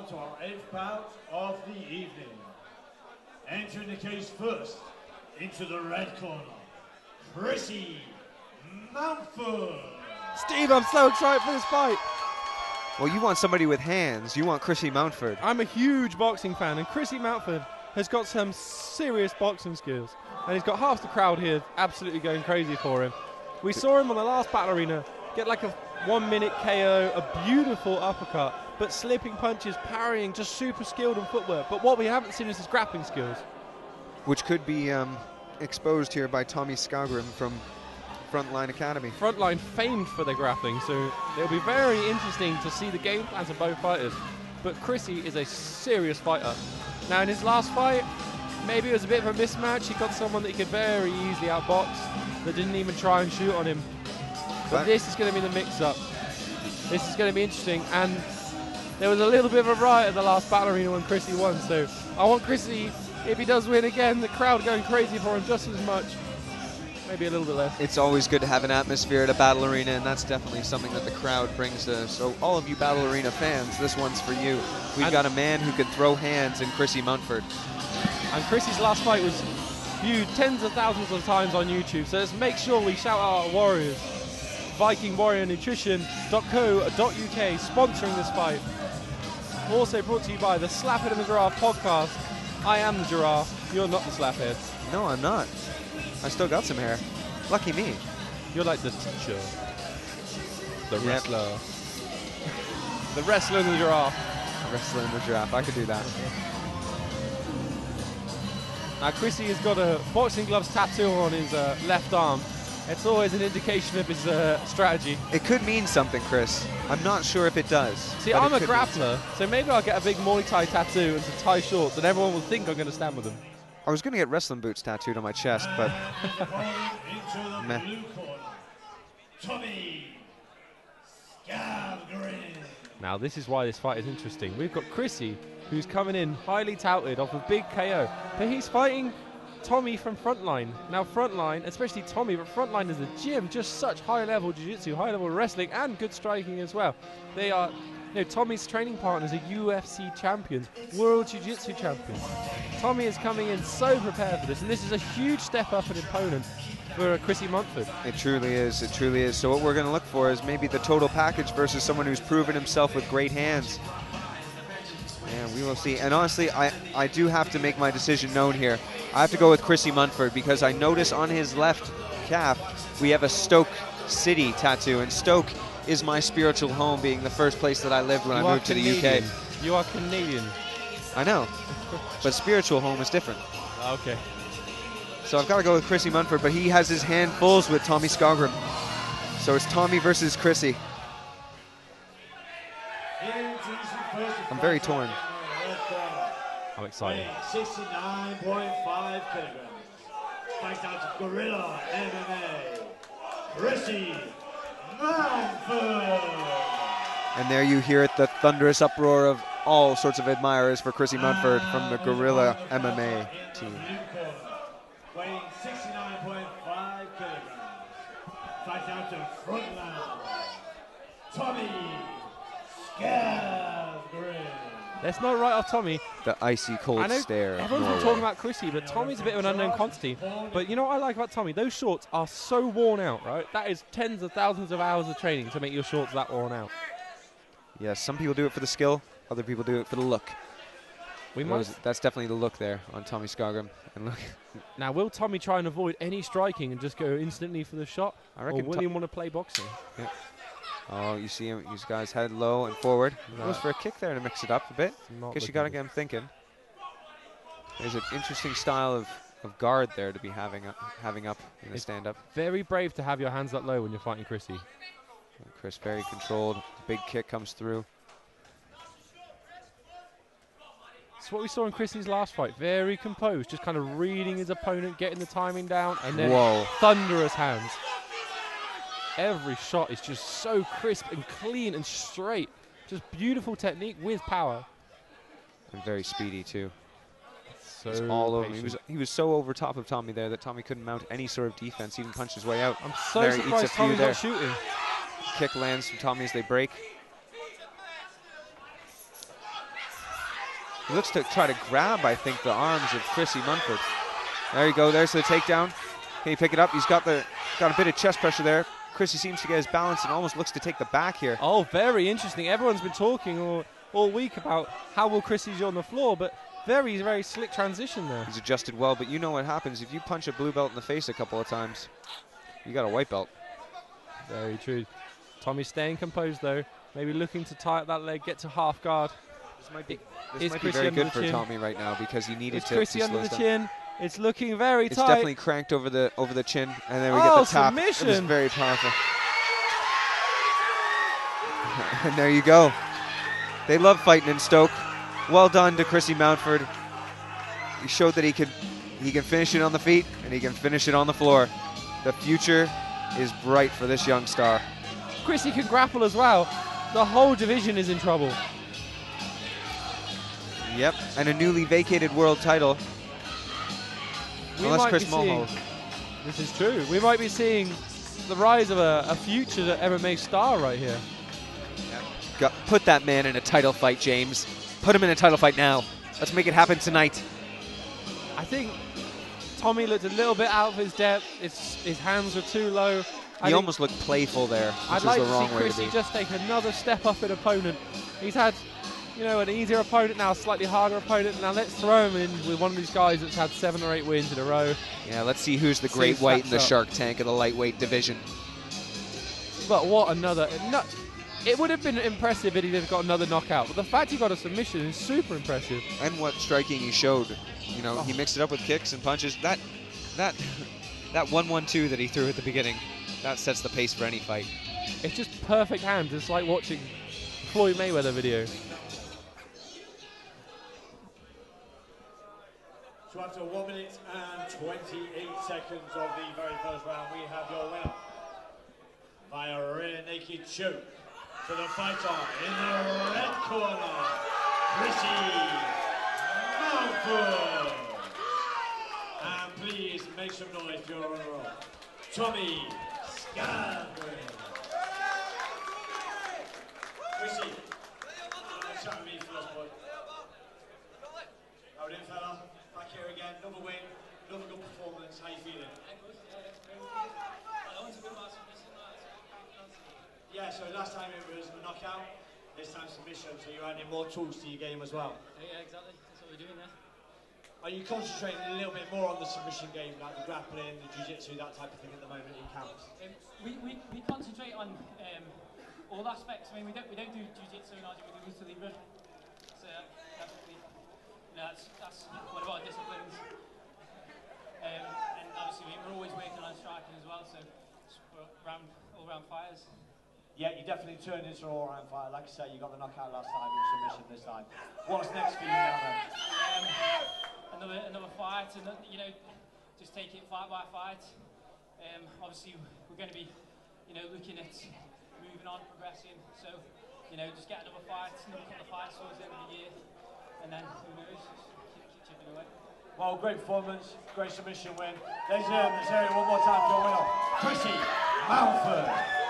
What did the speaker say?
on to our 8th bout of the evening. Entering the cage first, into the red corner, Chrissy Mountford. Steve, I'm so excited for this fight. Well, you want somebody with hands. You want Chrissy Mountford. I'm a huge boxing fan, and Chrissy Mountford has got some serious boxing skills. And he's got half the crowd here absolutely going crazy for him. We saw him on the last Battle Arena get like a 1-minute KO, a beautiful uppercut, but slipping punches, parrying, just super skilled in footwork. But what we haven't seen is his grappling skills. Which could be exposed here by Tommy Skaugrim from Frontline Academy. Frontline famed for their grappling, so it'll be very interesting to see the game plans of both fighters. But Chrissy is a serious fighter. Now in his last fight, maybe it was a bit of a mismatch. He got someone that he could very easily outbox that didn't even try and shoot on him. But this is going to be the mix-up. This is going to be interesting, and there was a little bit of a riot at the last Battle Arena when Chrissy won, so I want Chrissy, if he does win again, the crowd going crazy for him just as much. Maybe a little bit less. It's always good to have an atmosphere at a Battle Arena, and that's definitely something that the crowd brings to us. So all of you Battle Arena fans, this one's for you. We've got a man who can throw hands in Chrissy Mountford. And Chrissy's last fight was viewed tens of thousands of times on YouTube, so let's make sure we shout out our warriors. VikingWarriorNutrition.co.uk sponsoring this fight. Also brought to you by the Slaphead and the Giraffe podcast. I am the giraffe, you're not the slaphead. No, I'm not. I still got some hair. Lucky me. You're like the teacher. The wrestler. The wrestler and the giraffe. The wrestler and the giraffe, I could do that. Now Chrissy has got a boxing gloves tattoo on his left arm. It's always an indication of his strategy. It could mean something, Chris. I'm not sure if it does. See, I'm a grappler, so maybe I'll get a big Muay Thai tattoo and some Thai shorts, and everyone will think I'm going to stand with them. I was going to get wrestling boots tattooed on my chest, but meh. Now this is why this fight is interesting. We've got Chrissy, who's coming in highly touted off a big KO, but he's fighting Tommy from Frontline. Now Frontline, especially Tommy, but Frontline is a gym, just such high-level jiu-jitsu, high-level wrestling, and good striking as well. They are, Tommy's training partners are UFC champions, world jiu-jitsu champions. Tommy is coming in so prepared for this, and this is a huge step up in opponent for Chrissy Mountford. It truly is, it truly is. So what we're going to look for is maybe the total package versus someone who's proven himself with great hands. And we will see. And honestly, I do have to make my decision known here. I have to go with Chrissy Mountford because I notice on his left calf we have a Stoke City tattoo, and Stoke is my spiritual home, being the first place that I lived when I moved to the UK. You are Canadian. I know, but spiritual home is different. Okay. So I've got to go with Chrissy Mountford, but he has his handfuls with Tommy Skaugrim. So it's Tommy versus Chrissy. I'm very torn. I'm excited. 69.5 kilograms. Fights out of Gorilla MMA, Chrissy Mountford. And there you hear it, the thunderous uproar of all sorts of admirers for Chrissy Mountford from the Gorilla MMA team. Weighing 69.5 kilograms. Fights out to Frontline, Tommy Skaugrim. Let's not write off Tommy. The icy cold stare. Everyone's been talking about Chrissy, but Tommy's a bit of an unknown quantity. But you know what I like about Tommy? Those shorts are so worn out, right? That is tens of thousands of hours of training to make your shorts that worn out. Yes, some people do it for the skill, other people do it for the look. That's definitely the look there on Tommy Skaugrim. And look. Now, will Tommy try and avoid any striking and just go instantly for the shot? I reckon. Or will he want to play boxing? Yeah. Oh, you see him, these guys head low and forward. Goes for a kick there to mix it up a bit. Guess you got to get him thinking. There's an interesting style of guard there to be having up in a stand-up. Very brave to have your hands that low when you're fighting Chrissy. Chris very controlled. Big kick comes through. It's what we saw in Chrissy's last fight. Very composed, just kind of reading his opponent, getting the timing down, and then thunderous hands. Every shot is just so crisp and clean and straight. Just beautiful technique with power. And very speedy too. So all over. He was so over top of Tommy there that Tommy couldn't mount any sort of defense, even punched his way out. I'm so surprised Tommy's not shooting. Kick lands from Tommy as they break. He looks to try to grab, I think, the arms of Chrissy Mountford. There you go. There's the takedown. Can he pick it up? He's got a bit of chest pressure there. Chrissy seems to get his balance and almost looks to take the back here. Oh, very interesting. Everyone's been talking all week about how will Chrissy do on the floor, but very, very slick transition there. He's adjusted well, but you know what happens. If you punch a blue belt in the face a couple of times, you got a white belt. Very true. Tommy staying composed, though. Maybe looking to tie up that leg, get to half guard. This might be very good for Tommy right now because he needed to Chrissy under the chin. It's looking very tight. It's definitely cranked over the chin, and then we get the tap. Submission. It was very powerful. And there you go. They love fighting in Stoke. Well done to Chrissy Mountford. He showed that he can finish it on the feet and he can finish it on the floor. The future is bright for this young star. Chrissy can grapple as well. The whole division is in trouble. Yep, and a newly vacated world title. Unless Chris Mulhall. This is true. We might be seeing the rise of a future MMA star right here. Yep. Put that man in a title fight, James. Put him in a title fight now. Let's make it happen tonight. I think Tommy looked a little bit out of his depth. His hands were too low. He almost looked playful there, which was the wrong way to be. I'd like to see Chrissy just take another step up in opponent. He's had, an easier opponent now, a slightly harder opponent. Now let's throw him in with one of these guys that's had 7 or 8 wins in a row. Yeah, let's see who's the great white in the Shark Tank of the lightweight division. But what another... It would have been impressive if he'd have got another knockout, but the fact he got a submission is super impressive. And what striking he showed. He mixed it up with kicks and punches. That 1-1-2 that he threw at the beginning, that sets the pace for any fight. It's just perfect hands. It's like watching Floyd Mayweather video. So after 1 minute and 28 seconds of the very first round, we have your winner via rear naked choke. For the fighter in the red corner, Chrissy Mountford. And please make some noise for your runner-up, Tommy Skaugrim. Chrissy, chat with me first, boy. How are you doing, fella? Back here again, another win, another good performance. How you feeling? Yeah, so last time it was a knockout, this time submission, so you're adding more tools to your game as well. Yeah, exactly. That's what we're doing there. Are you concentrating a little bit more on the submission game, like the grappling, the jiu-jitsu, that type of thing at the moment in camps? We concentrate on all aspects. I mean, we don't do jiu-jitsu in our gym, we do lucha libre. So that's one of our disciplines. And obviously we're always working on striking as well, so we're all-round fighters. Yeah, you definitely turned into an all-round fighter. Like I say, you got the knockout last time and submission this time. What's next for you now then? Another fight, and just take it fight by fight. Obviously, we're going to be, looking at moving on, progressing. So, just get another fight, another couple of fights towards the end of the year, and then who knows, just keep chipping away. Well, great performance, great submission win. Ladies and gentlemen, let's hear it one more time for your winner, Chrissy Mountford.